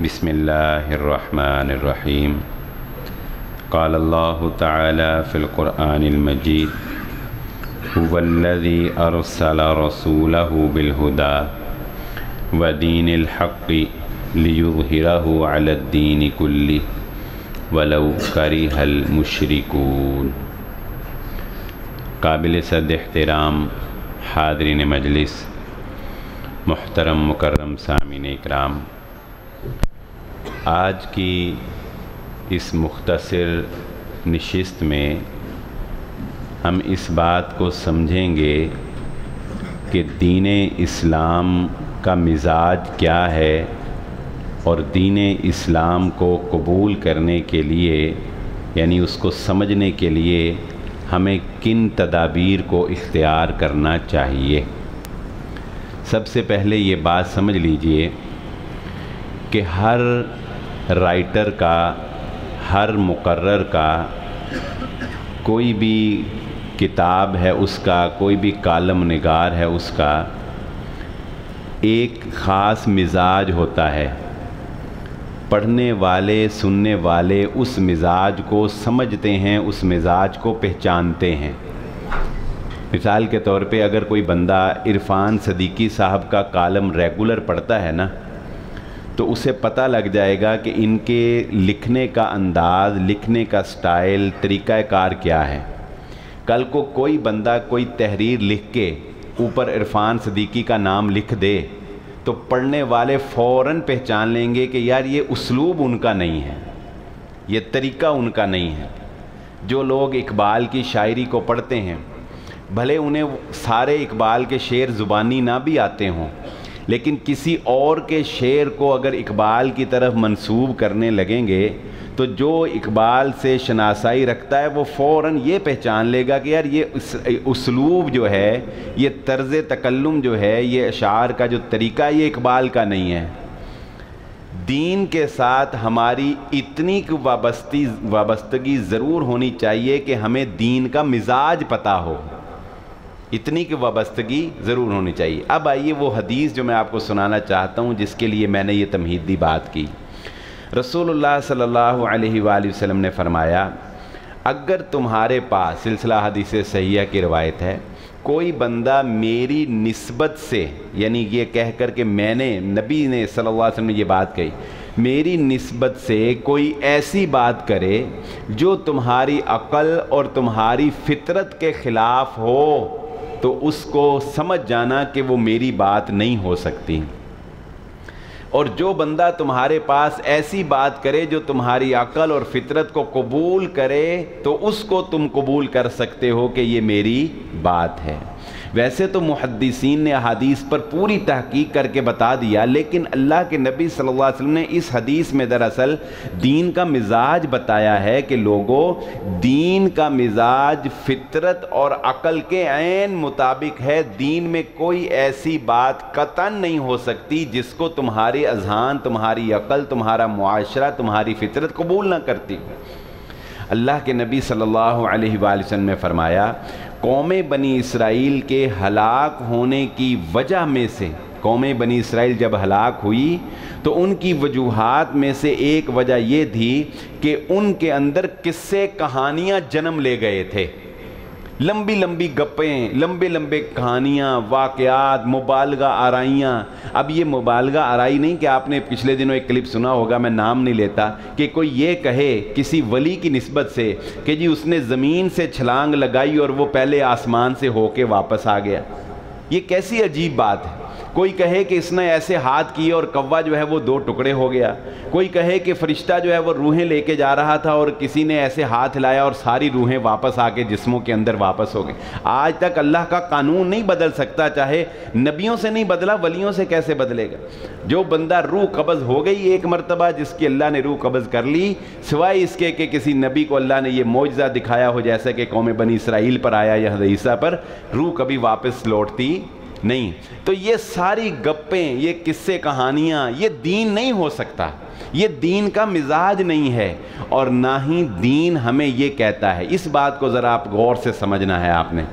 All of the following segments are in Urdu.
بسم اللہ الرحمن الرحیم قال اللہ تعالی فی القرآن المجید هو الذی ارسل رسولہ بالہدی ودین الحق لیظہرہ علی الدین کلہ ولو کرہ المشرکون۔ قابل صد احترام حاضرین مجلس، محترم مکرم سامعین اکرام، آج کی اس مختصر نشست میں ہم اس بات کو سمجھیں گے کہ دین اسلام کا مزاج کیا ہے اور دین اسلام کو قبول کرنے کے لیے، یعنی اس کو سمجھنے کے لیے ہمیں کن تدابیر کو اختیار کرنا چاہیے۔ سب سے پہلے یہ بات سمجھ لیجئے کہ ہر رائٹر کا، ہر مقرر کا، کوئی بھی کتاب ہے اس کا، کوئی بھی کالم نگار ہے اس کا ایک خاص مزاج ہوتا ہے۔ پڑھنے والے، سننے والے اس مزاج کو سمجھتے ہیں، اس مزاج کو پہچانتے ہیں۔ مثال کے طور پہ اگر کوئی بندہ عرفان صدیقی صاحب کا کالم ریگولر پڑھتا ہے نا، تو اسے پتہ لگ جائے گا کہ ان کے لکھنے کا انداز، لکھنے کا سٹائل، طریقہ کار کیا ہے۔ کل کو کوئی بندہ کوئی تحریر لکھ کے اوپر عرفان صدیقی کا نام لکھ دے تو پڑھنے والے فوراً پہچان لیں گے کہ یار یہ اسلوب ان کا نہیں ہے، یہ طریقہ ان کا نہیں ہے۔ جو لوگ اقبال کی شاعری کو پڑھتے ہیں، بھلے انہیں سارے اقبال کے شعر زبانی نہ بھی آتے ہوں، لیکن کسی اور کے شعر کو اگر اقبال کی طرف منسوب کرنے لگیں گے تو جو اقبال سے شناسائی رکھتا ہے وہ فوراً یہ پہچان لے گا کہ یار یہ اسلوب جو ہے، یہ طرز تکلم جو ہے، یہ اشعار کا جو طریقہ، یہ اقبال کا نہیں ہے۔ دین کے ساتھ ہماری اتنی وابستگی ضرور ہونی چاہیے کہ ہمیں دین کا مزاج پتہ ہو، اتنی کی وابستگی ضرور ہونی چاہیے۔ اب آئیے وہ حدیث جو میں آپ کو سنانا چاہتا ہوں، جس کے لیے میں نے یہ تمہیدی بات کی۔ رسول اللہ صلی اللہ علیہ وآلہ وسلم نے فرمایا، اگر تمہارے پاس، سلسلہ حدیث صحیحہ کی روایت ہے، کوئی بندہ میری نسبت سے، یعنی یہ کہہ کر کہ میں نے، نبی نے صلی اللہ علیہ وسلم نے یہ بات کہی، میری نسبت سے کوئی ایسی بات کرے جو تمہاری عقل اور تمہاری فطرت کے خلاف ہو، تو اس کو سمجھ جانا کہ وہ میری بات نہیں ہو سکتی۔ اور جو بندہ تمہارے پاس ایسی بات کرے جو تمہاری عقل اور فطرت کو قبول کرے، تو اس کو تم قبول کر سکتے ہو کہ یہ میری بات ہے۔ ویسے تو محدثین نے احادیث پر پوری تحقیق کر کے بتا دیا، لیکن اللہ کے نبی صلی اللہ علیہ وسلم نے اس حدیث میں دراصل دین کا مزاج بتایا ہے کہ لوگوں، دین کا مزاج فطرت اور عقل کے عین مطابق ہے۔ دین میں کوئی ایسی بات قطعاً نہیں ہو سکتی جس کو تمہاری اذہان، تمہاری عقل، تمہارا معاشرہ، تمہاری فطرت قبول نہ کرتی۔ اللہ کے نبی صلی اللہ علیہ وآلہ وسلم نے فرمایا، قوم بنی اسرائیل کے ہلاک ہونے کی وجہ میں سے، قوم بنی اسرائیل جب ہلاک ہوئی تو ان کی وجوہات میں سے ایک وجہ یہ تھی کہ ان کے اندر قصے کہانیاں جنم لے گئے تھے۔ لمبی لمبی گپیں، لمبے لمبے کہانیاں، واقعات، مبالغہ آرائیاں۔ اب یہ مبالغہ آرائی نہیں کہ آپ نے پچھلے دنوں ایک کلپ سنا ہوگا، میں نام نہیں لیتا، کہ کوئی یہ کہے کسی ولی کی نسبت سے کہ جی اس نے زمین سے چھلانگ لگائی اور وہ پہلے آسمان سے ہو کے واپس آ گیا۔ یہ کیسی عجیب بات ہے۔ کوئی کہے کہ اس نے ایسے ہاتھ کیے اور کوا جو ہے وہ 2 ٹکڑے ہو گیا۔ کوئی کہے کہ فرشتہ جو ہے وہ روحیں لے کے جا رہا تھا اور کسی نے ایسے ہاتھ لایا اور ساری روحیں واپس آ کے جسموں کے اندر واپس ہو گئی۔ آج تک اللہ کا قانون نہیں بدل سکتا، چاہے نبیوں سے نہیں بدلا، ولیوں سے کیسے بدلے گا؟ جو بندہ روح قبض ہو گئی ایک مرتبہ، جس کی اللہ نے روح قبض کر لی، سوائے اس کے کہ کسی نبی کو اللہ نے یہ معجزہ دکھایا ہو جیسے کہ قوم بنی اسرائیل پر آیا یا حضرت عیسیٰ پر، روح کبھی واپس لوٹتی نہیں۔ تو یہ ساری گپیں، یہ قصے کہانیاں، یہ دین نہیں ہو سکتا۔ یہ دین کا مزاج نہیں ہے، اور نہ ہی دین ہمیں یہ کہتا ہے. اس بات کو ذرا آپ غور سے سمجھنا ہے. آپ نے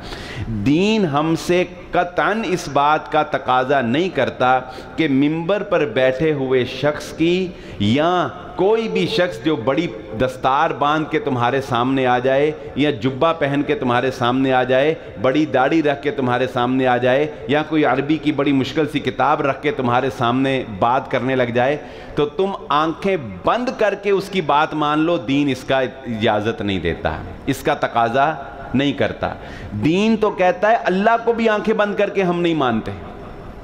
دین ہم سے قطعاً اس بات کا تقاضا نہیں کرتا کہ ممبر پر بیٹھے ہوئے شخص کی یا کوئی بھی شخص جو بڑی دستار باندھ کے تمہارے سامنے آ جائے یا جبہ پہن کے تمہارے سامنے آ جائے، بڑی داڑھی رکھ کے تمہارے سامنے آ جائے، یا کوئی عربی کی بڑی مشکل سی کتاب رکھ کے تمہارے سامنے بات کرنے لگ جائے تو تم آنکھیں بند کر کے اس کی بات مان لو. دین اس کا اجازت نہیں دیتا، اس کا تقاضا نہیں کرتا. دین تو کہتا ہے اللہ کو بھی آنکھیں بند کر کے ہم نہیں مانتے.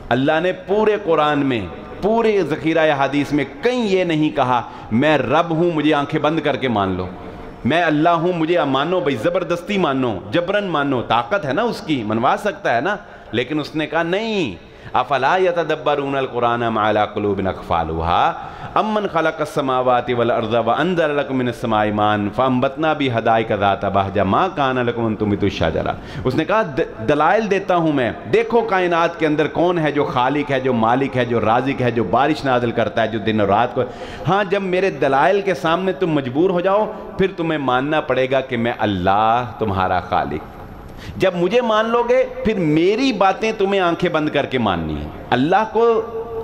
اللہ نے پورے قرآن میں، پورے ذخیرہ حدیث میں کہیں یہ نہیں کہا میں رب ہوں مجھے آنکھیں بند کر کے مان لو، میں اللہ ہوں مجھے مانو، بھائی زبردستی مانو، جبرن مانو. طاقت ہے نا اس کی، منوا سکتا ہے نا. لیکن اس نے کہا نہیں، افلا یتدبرون القرآن ام علی قلوب اقفالها امن خلق السماوات والارض وانزل لكم من السماء ماء فانبتنا به حدائق ذات بہجہ ما كان لكم ان تنبتوا الشجر. اس نے کہا دلائل دیتا ہوں میں، دیکھو کائنات کے اندر کون ہے جو خالق ہے، جو مالک ہے، جو رازق ہے، جو بارش نازل کرتا ہے، جو دن اور رات کو. ہاں جب میرے دلائل کے سامنے تم مجبور ہو جاؤ پھر تمہیں ماننا پڑے گا کہ میں اللہ تمہارا خالق. جب مجھے مان لو گے پھر میری باتیں تمہیں آنکھیں بند کر کے ماننی ہیں. اللہ کو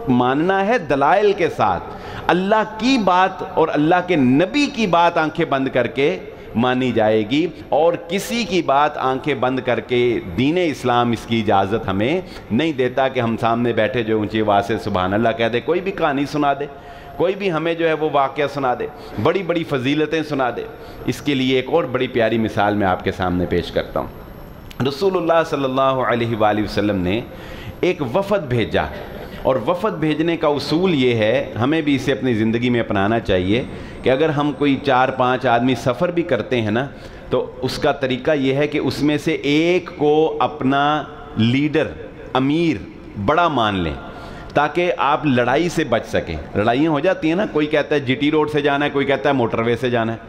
ماننا ہے دلائل کے ساتھ، اللہ کی بات اور اللہ کے نبی کی بات آنکھیں بند کر کے مانی جائے گی، اور کسی کی بات آنکھیں بند کر کے دین اسلام اس کی اجازت ہمیں نہیں دیتا کہ ہم سامنے بیٹھے جو اونچی آواز سے سبحان اللہ کہہ دے، کوئی بھی کہانی سنا دے، کوئی بھی ہمیں جو ہے وہ واقعہ سنا دے، بڑی بڑی فضیلتیں سنا دے. اس کے لیے ایک اور بڑی پیاری مثال میں آپ کے سامنے پیش کرتا ہوں. رسول اللہ صلی اللہ علیہ وآلہ وسلم نے ایک وفد بھیجا، اور وفد بھیجنے کا اصول یہ ہے، ہمیں بھی اسے اپنی زندگی میں اپنانا چاہیے کہ اگر ہم کوئی 4-5 آدمی سفر بھی کرتے ہیں نا تو اس کا طریقہ یہ ہے کہ اس میں سے ایک کو اپنا لیڈر، امیر، بڑا مان لیں تاکہ آپ لڑائی سے بچ سکیں. لڑائیاں ہو جاتی ہیں نا، کوئی کہتا ہے جی ٹی روڈ سے جانا ہے، کوئی کہتا ہے موٹر وے سے جانا ہے،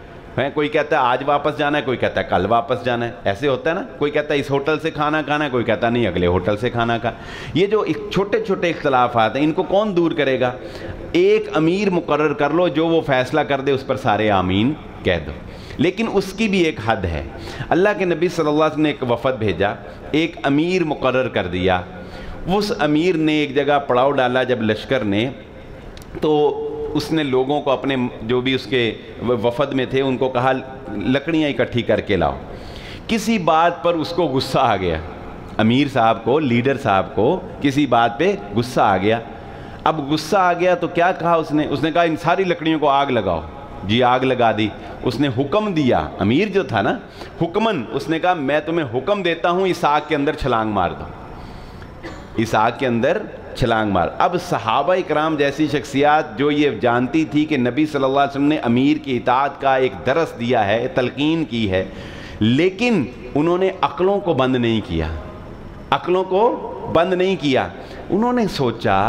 کوئی کہتا ہے آج واپس جانا ہے، کوئی کہتا ہے کل واپس جانا ہے. ایسے ہوتا ہے نا، کوئی کہتا ہے اس ہوٹل سے کھانا کھانا ہے، کوئی کہتا ہے نہیں اگلے ہوٹل سے کھانا کھا. یہ جو چھوٹے چھوٹے اختلافات ہیں ان کو کون دور کرے گا؟ ایک امیر مقرر کر لو، جو وہ فیصلہ کر دے اس پر سارے آمین کہہ دو. لیکن اس کی بھی ایک حد ہے. اللہ کے نبی صلی اللہ علیہ وسلم نے ایک وفد بھیجا، ایک امیر مقرر کر دیا. اس امیر نے ایک جگہ پڑاؤ ڈالا جب لشکر نے، تو اس نے لوگوں کو، اپنے جو بھی اس کے وفد میں تھے ان کو کہا لکڑیاں اکٹھی کر کے لاؤ. کسی بات پر اس کو غصہ آ گیا، امیر صاحب کو، لیڈر صاحب کو کسی بات پہ غصہ آ گیا. اب غصہ آ گیا تو کیا کہا اس نے کہا ان ساری لکڑیوں کو آگ لگاؤ. جی آگ لگا دی. اس نے حکم دیا، امیر جو تھا نا حکمن، اس نے کہا میں تمہیں حکم دیتا ہوں اس آگ کے اندر چھلانگ مار دو، اس آگ کے اندر چھلانگ مار. اب صحابہ اکرام جیسی شخصیات جو یہ جانتی تھی کہ نبی صلی اللہ علیہ وسلم نے امیر کی اطاعت کا ایک درس دیا ہے، تلقین کی ہے، لیکن انہوں نے عقلوں کو بند نہیں کیا، عقلوں کو بند نہیں کیا. انہوں نے سوچا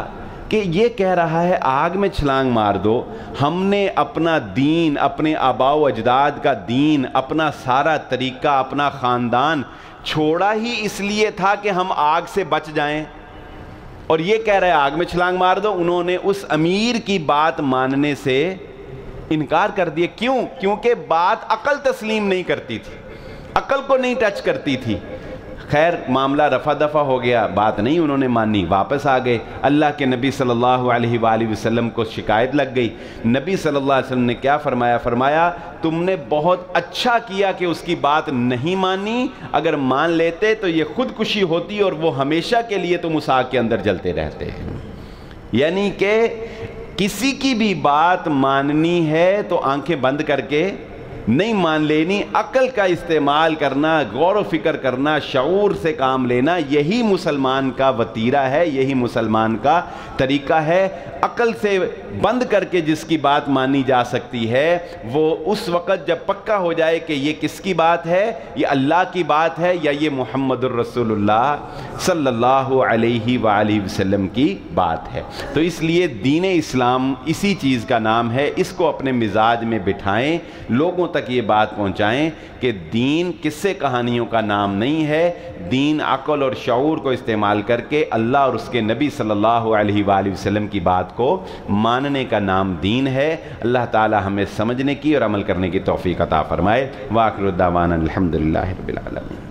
کہ یہ کہہ رہا ہے آگ میں چھلانگ مار دو، ہم نے اپنا دین، اپنے آباء و اجداد کا دین، اپنا سارا طریقہ، اپنا خاندان چھوڑا ہی اس لیے تھا کہ ہم آگ سے بچ جائیں، اور یہ کہہ رہے آگ میں چھلانگ مار دو. انہوں نے اس امیر کی بات ماننے سے انکار کر دیا. کیوں؟ کیونکہ بات عقل تسلیم نہیں کرتی تھی، عقل کو نہیں ٹچ کرتی تھی. خیر معاملہ رفع دفع ہو گیا، بات نہیں انہوں نے مانی، واپس آ گئے. اللہ کے نبی صلی اللہ علیہ وآلہ وسلم کو شکایت لگ گئی. نبی صلی اللہ علیہ وسلم نے کیا فرمایا؟ فرمایا تم نے بہت اچھا کیا کہ اس کی بات نہیں مانی، اگر مان لیتے تو یہ خودکشی ہوتی اور وہ ہمیشہ کے لیے تم اس آگ کے اندر جلتے رہتے. یعنی کہ کسی کی بھی بات ماننی ہے تو آنکھیں بند کر کے نہیں مان لینی، عقل کا استعمال کرنا، غور و فکر کرنا، شعور سے کام لینا، یہی مسلمان کا وتیرہ ہے، یہی مسلمان کا طریقہ ہے. عقل سے بند کر کے جس کی بات مانی جا سکتی ہے وہ اس وقت جب پکا ہو جائے کہ یہ کس کی بات ہے، یہ اللہ کی بات ہے یا یہ محمد الرسول اللہ صلی اللہ علیہ وآلہ وسلم کی بات ہے. تو اس لیے دین اسلام اسی چیز کا نام ہے. اس کو اپنے مزاج میں بٹھائیں، لوگوں تک یہ بات پہنچائیں کہ دین قصے کہانیوں کا نام نہیں ہے، دین عقل اور شعور کو استعمال کر کے اللہ اور اس کے نبی صلی اللہ علیہ وآلہ وسلم کی بات کو ماننے کا نام دین ہے۔ اللہ تعالی ہمیں سمجھنے کی اور عمل کرنے کی توفیق عطا فرمائے۔ وآخر دعوانا الحمدللہ رب العالمین۔